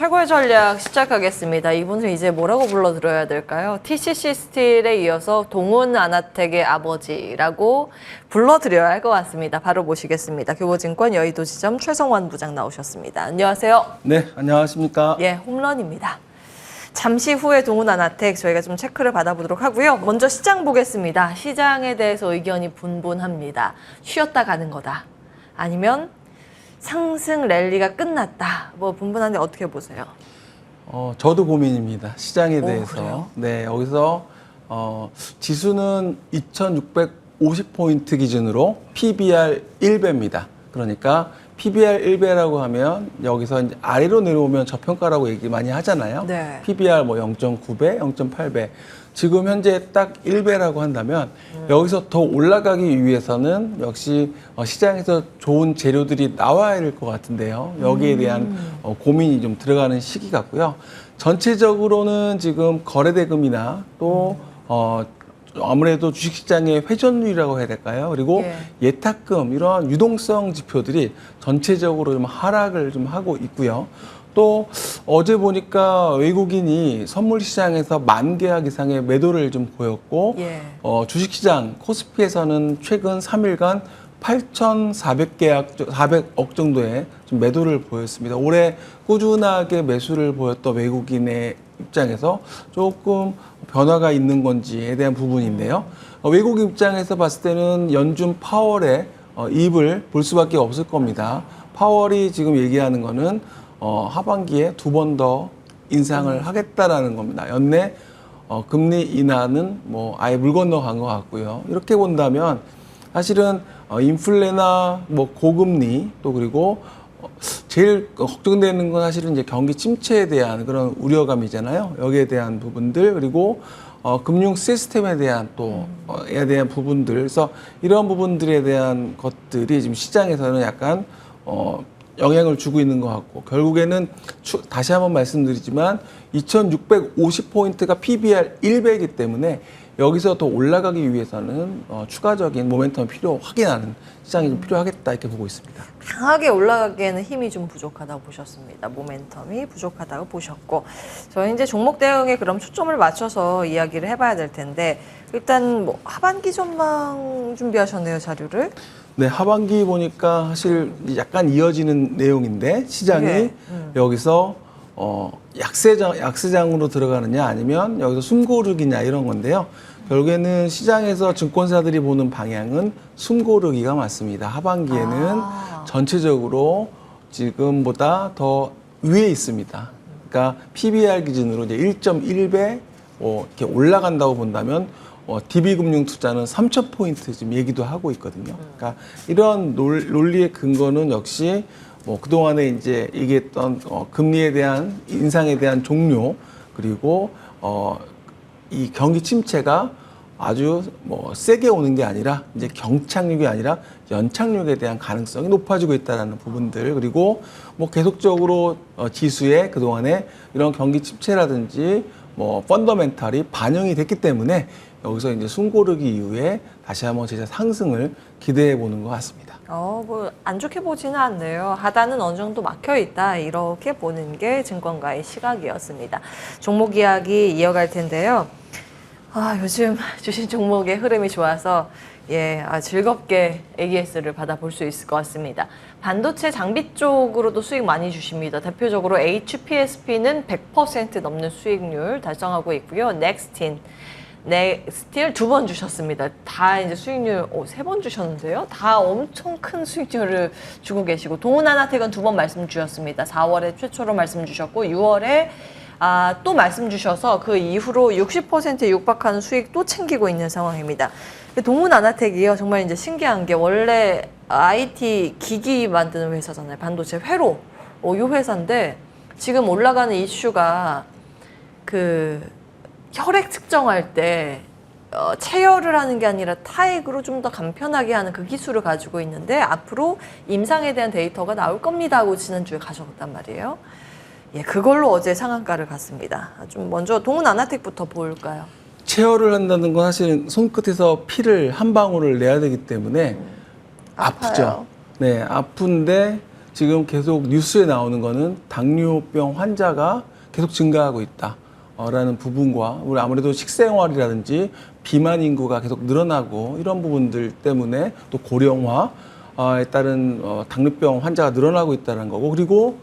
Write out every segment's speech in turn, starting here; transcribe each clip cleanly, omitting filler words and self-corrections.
최고의 전략 시작하겠습니다. 이분은 이제 뭐라고 불러드려야 될까요? TCC 스틸에 이어서 동훈 아나텍의 아버지라고 불러드려야 할 것 같습니다. 바로 모시겠습니다. 교보증권 여의도 지점 최성환 부장 나오셨습니다. 안녕하세요. 네, 안녕하십니까. 예, 홈런입니다. 잠시 후에 동훈 아나텍 저희가 좀 체크를 받아보도록 하고요. 먼저 시장 보겠습니다. 시장에 대해서 의견이 분분합니다. 쉬었다 가는 거다. 아니면 상승 랠리가 끝났다. 뭐 분분한데 어떻게 보세요? 저도 고민입니다. 시장에 대해서. 그래요? 네, 여기서 지수는 2,650포인트 기준으로 PBR 1배입니다. 그러니까 PBR 1배라고 하면 여기서 이제 아래로 내려오면 저평가라고 얘기 많이 하잖아요. 네. PBR 뭐 0.9배, 0.8배. 지금 현재 딱 1배라고 한다면 여기서 더 올라가기 위해서는 역시 시장에서 좋은 재료들이 나와야 될 것 같은데요. 여기에 대한 고민이 좀 들어가는 시기 같고요. 전체적으로는 지금 거래대금이나 또 아무래도 주식시장의 회전율이라고 해야 될까요? 그리고 예탁금 이런 유동성 지표들이 전체적으로 좀 하락을 좀 하고 있고요. 또 어제 보니까 외국인이 선물 시장에서 10,000계약 이상의 매도를 좀 보였고 주식시장 코스피에서는 최근 3일간 8,400계약 400억 정도의 좀 매도를 보였습니다. 올해 꾸준하게 매수를 보였던 외국인의 입장에서 조금 변화가 있는 건지에 대한 부분인데요. 외국 입장에서 봤을 때는 연준 파월의 입을 볼 수밖에 없을 겁니다. 파월이 지금 얘기하는 거는 하반기에 2번 더 인상을 하겠다라는 겁니다. 연내 금리 인하는 뭐 아예 물 건너간 것 같고요. 이렇게 본다면 사실은 인플레나 뭐 고금리 또 그리고 제일 걱정되는 건 사실은 이제 경기 침체에 대한 그런 우려감이잖아요. 여기에 대한 부분들 그리고 금융 시스템에 대한 또에 대한 부분들 그래서 이런 부분들에 대한 것들이 지금 시장에서는 약간 영향을 주고 있는 것 같고 결국에는 다시 한번 말씀드리지만 2,650포인트가 PBR 1배이기 때문에 여기서 더 올라가기 위해서는 추가적인 모멘텀 확인하는 시장이 좀 필요하겠다 이렇게 보고 있습니다. 강하게 올라가기에는 힘이 좀 부족하다고 보셨습니다. 모멘텀이 부족하다고 보셨고 저희 이제 종목 대응에 그럼 초점을 맞춰서 이야기를 해봐야 될 텐데 일단 뭐 하반기 전망 준비하셨네요 자료를. 네, 하반기 보니까 사실 약간 이어지는 내용인데 시장이 여기서 약세장으로 들어가느냐 아니면 여기서 숨고르기냐 이런 건데요. 결국에는 시장에서 증권사들이 보는 방향은 숨고르기가 맞습니다. 하반기에는 전체적으로 지금보다 더 위에 있습니다. 그러니까 PBR 기준으로 이제 1.1배 이렇게 올라간다고 본다면 DB금융투자는 3,000포인트 지금 얘기도 하고 있거든요. 그러니까 이런 논리의 근거는 역시 그동안에 이제 얘기했던 금리에 대한 인상에 대한 종료 그리고 이 경기 침체가 아주 세게 오는 게 아니라 이제 경착륙이 아니라 연착륙에 대한 가능성이 높아지고 있다는 부분들 그리고 계속적으로 지수에 그동안에 이런 경기 침체라든지 펀더멘탈이 반영이 됐기 때문에 여기서 이제 숨고르기 이후에 다시 한번 제자 상승을 기대해 보는 것 같습니다. 뭐 안 좋게 보지는 않네요. 하단은 어느 정도 막혀 있다 이렇게 보는 게 증권가의 시각이었습니다. 종목 이야기 이어갈 텐데요. 요즘 주식 종목의 흐름이 좋아서 즐겁게 AS를 받아볼 수 있을 것 같습니다. 반도체 장비 쪽으로도 수익 많이 주십니다. 대표적으로 HPSP는 100% 넘는 수익률 달성하고 있고요. 넥스틸 2번 주셨습니다. 다 이제 수익률 3번 주셨는데요. 다 엄청 큰 수익률을 주고 계시고 동훈 아나텍은 2번 말씀 주셨습니다. 4월에 최초로 말씀 주셨고 6월에 또 말씀 주셔서 그 이후로 60%에 육박하는 수익 또 챙기고 있는 상황입니다. 동훈 아나텍이요. 정말 이제 신기한 게 원래 IT 기기 만드는 회사잖아요. 반도체 회로. 이 회사인데 지금 올라가는 이슈가 혈액 측정할 때 체열을 하는 게 아니라 타액으로 좀 더 간편하게 하는 그 기술을 가지고 있는데 앞으로 임상에 대한 데이터가 나올 겁니다 하고 지난주에 가져갔단 말이에요. 그걸로 어제 상한가를 갔습니다. 좀 먼저 동훈 아나텍부터 볼까요? 체열을 한다는 건 사실은 손끝에서 피를 한 방울을 내야 되기 때문에 아프죠. 네, 아픈데 지금 계속 뉴스에 나오는 거는 당뇨병 환자가 계속 증가하고 있다. 라는 부분과 우리 아무래도 식생활이라든지 비만 인구가 계속 늘어나고 이런 부분들 때문에 또 고령화에 따른 당뇨병 환자가 늘어나고 있다는 거고, 그리고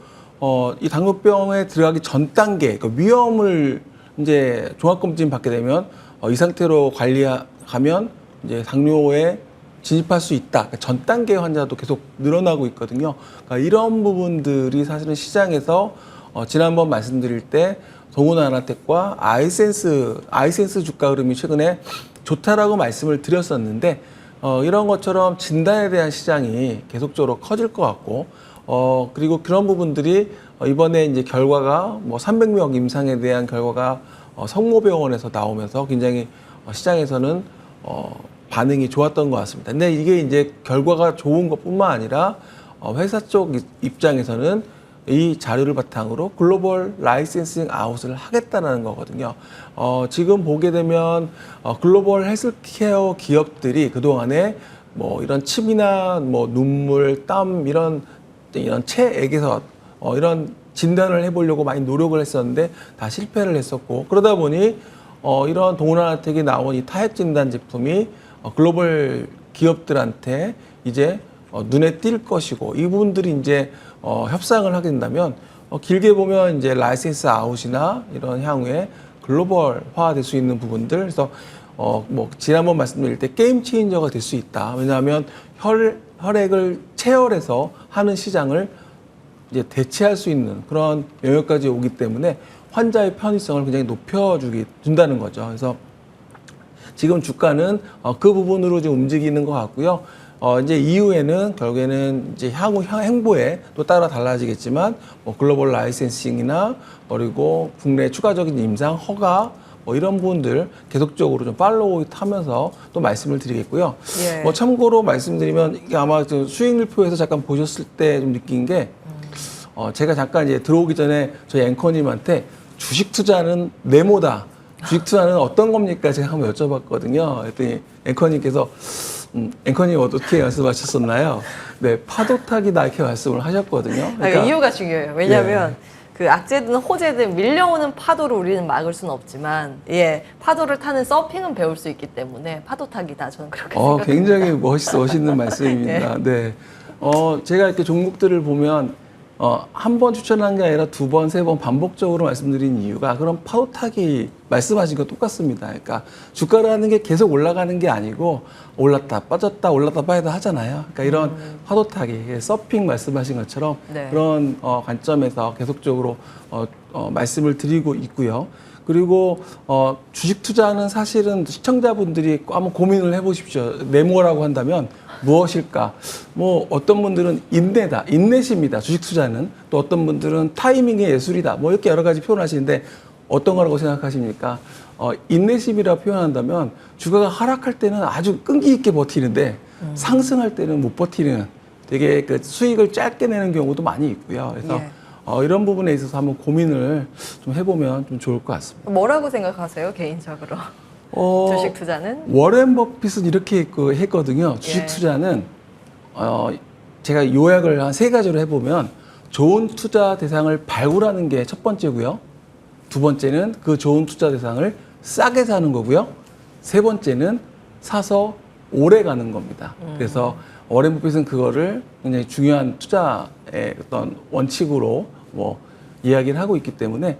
이 당뇨병에 들어가기 전 단계, 그 위험을 이제 종합검진 받게 되면 이 상태로 관리하면 이제 당뇨에 진입할 수 있다. 그러니까 전 단계 환자도 계속 늘어나고 있거든요. 그러니까 이런 부분들이 사실은 시장에서 지난번 말씀드릴 때 동훈아나텍과 아이센스 주가 흐름이 최근에 좋다라고 말씀을 드렸었는데, 이런 것처럼 진단에 대한 시장이 계속적으로 커질 것 같고, 그리고 그런 부분들이 이번에 이제 결과가 뭐 300명 임상에 대한 결과가 성모병원에서 나오면서 굉장히 시장에서는 반응이 좋았던 것 같습니다. 근데 이게 이제 결과가 좋은 것뿐만 아니라 회사 쪽 입장에서는 이 자료를 바탕으로 글로벌 라이센싱 아웃을 하겠다는 거거든요. 지금 보게 되면 글로벌 헬스케어 기업들이 그동안에 뭐 이런 침이나 뭐 눈물, 땀 이런 체액에서 이런 진단을 해보려고 많이 노력을 했었는데 다 실패를 했었고, 그러다 보니 이런 동훈아나텍이 나온 이 타협 진단 제품이 글로벌 기업들한테 이제 눈에 띌 것이고, 이분들이 이제 협상을 하게 된다면 길게 보면 이제 라이센스 아웃이나 이런 향후에 글로벌화 될 수 있는 부분들, 그래서 뭐 지난번 말씀드릴 때 게임 체인저가 될 수 있다. 왜냐하면 혈액을 체열해서 하는 시장을 이제 대체할 수 있는 그런 영역까지 오기 때문에 환자의 편의성을 굉장히 높여준다는 거죠. 그래서 지금 주가는 그 부분으로 지금 움직이는 것 같고요. 이제 이후에는 결국에는 이제 향후 행보에 또 따라 달라지겠지만, 뭐 글로벌 라이센싱이나 그리고 국내 추가적인 임상 허가 뭐 이런 부분들 계속적으로 좀 팔로우 하면서 또 말씀을 드리겠고요. 예. 뭐 참고로 말씀드리면 이게 아마 수익률표에서 잠깐 보셨을 때 좀 느낀 게, 제가 잠깐 이제 들어오기 전에 저희 앵커님한테 주식 투자는 네모다. 주식 투자는 어떤 겁니까? 제가 한번 여쭤봤거든요. 그랬더니 앵커님께서 앵커님 어떻게 말씀하셨었나요? 네, 파도 타기다 이렇게 말씀을 하셨거든요. 그러니까 이유가 중요해요. 왜냐하면 그 악재든 호재든 밀려오는 파도를 우리는 막을 수는 없지만, 파도를 타는 서핑은 배울 수 있기 때문에 파도 타기다, 저는 그렇게 생각합니다. 굉장히 멋있는 말씀입니다. 네. 제가 이렇게 종목들을 보면 한 번 추천한 게 아니라 두 번, 세 번 반복적으로 말씀드린 이유가 그런 파도 타기 말씀하신 거 똑같습니다. 그러니까 주가라는 게 계속 올라가는 게 아니고 올랐다 빠졌다 올랐다 빠졌다 하잖아요. 그러니까 이런 파도 타기, 서핑 말씀하신 것처럼 그런 관점에서 계속적으로 말씀을 드리고 있고요. 그리고 주식 투자는 사실은 시청자분들이 한번 고민을 해보십시오. 네모라고 한다면 무엇일까? 뭐 어떤 분들은 인내십니다. 주식 투자는. 또 어떤 분들은 타이밍의 예술이다. 뭐 이렇게 여러 가지 표현하시는데 어떤 거라고 생각하십니까? 인내심이라고 표현한다면 주가가 하락할 때는 아주 끈기 있게 버티는데 상승할 때는 못 버티는, 되게 그 수익을 짧게 내는 경우도 많이 있고요. 그래서 이런 부분에 있어서 한번 고민을 좀 해보면 좀 좋을 것 같습니다. 뭐라고 생각하세요, 개인적으로? 주식 투자는? 워렌 버핏은 이렇게 했거든요. 주식 투자는 제가 요약을 한 3가지로 해보면, 좋은 투자 대상을 발굴하는 게 첫 번째고요. 두 번째는 그 좋은 투자 대상을 싸게 사는 거고요. 세 번째는 사서 오래 가는 겁니다. 그래서 워렌 버핏은 그거를 굉장히 중요한 투자의 어떤 원칙으로 뭐 이야기를 하고 있기 때문에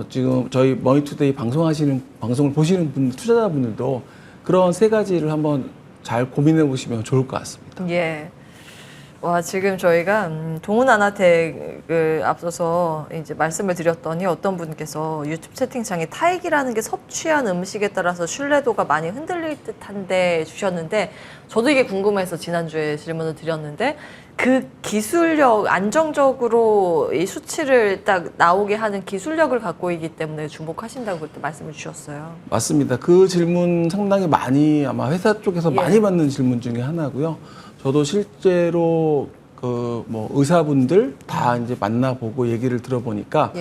지금 저희 머니투데이 방송을 보시는 분들, 투자자분들도 그런 3가지를 한번 잘 고민해 보시면 좋을 것 같습니다. 예. 와, 지금 저희가 동훈아나텍을 앞서서 이제 말씀을 드렸더니 어떤 분께서 유튜브 채팅창에 타액이라는 게 섭취한 음식에 따라서 신뢰도가 많이 흔들릴 듯한데 주셨는데, 저도 이게 궁금해서 지난주에 질문을 드렸는데, 그 기술력, 안정적으로 이 수치를 딱 나오게 하는 기술력을 갖고 있기 때문에 주목하신다고 그때 말씀을 주셨어요. 맞습니다. 그 질문 상당히 많이 아마 회사 쪽에서 많이 받는 질문 중에 하나고요. 저도 실제로 그 뭐 의사분들 다 이제 만나보고 얘기를 들어보니까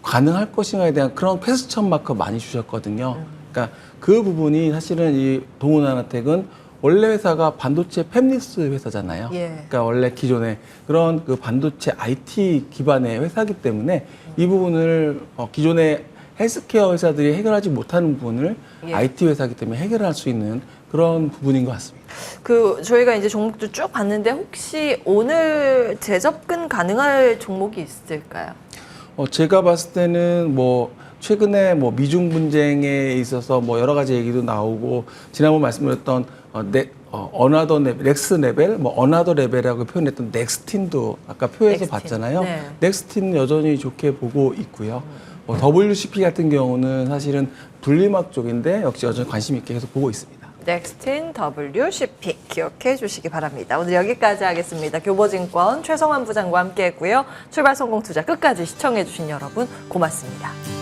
가능할 것인가에 대한 그런 퀘스천 마크 많이 주셨거든요. 그러니까 그 부분이 사실은 이 동훈아나텍은 원래 회사가 반도체 팹리스 회사잖아요. 예. 그러니까 원래 기존에 그런 그 반도체 IT 기반의 회사기 때문에 이 부분을 기존의 헬스케어 회사들이 해결하지 못하는 부분을 예. IT 회사기 때문에 해결할 수 있는 그런 부분인 것 같습니다. 저희가 이제 종목도 쭉 봤는데 혹시 오늘 재접근 가능할 종목이 있을까요? 제가 봤을 때는 뭐 최근에 뭐 미중 분쟁에 있어서 뭐 여러 가지 얘기도 나오고 지난번 말씀드렸던 어나더 레벨, 넥스 레벨, 뭐 어나더 레벨이라고 표현했던 넥스틴도 아까 표에서 넥스틴. 봤잖아요. 네. 넥스틴 여전히 좋게 보고 있고요. WCP 같은 경우는 사실은 분리막 쪽인데 역시 여전히 관심 있게 계속 보고 있습니다. 넥스틴 WCP 기억해 주시기 바랍니다. 오늘 여기까지 하겠습니다. 교보증권 최성환 부장과 함께했고요. 출발 성공 투자 끝까지 시청해 주신 여러분 고맙습니다.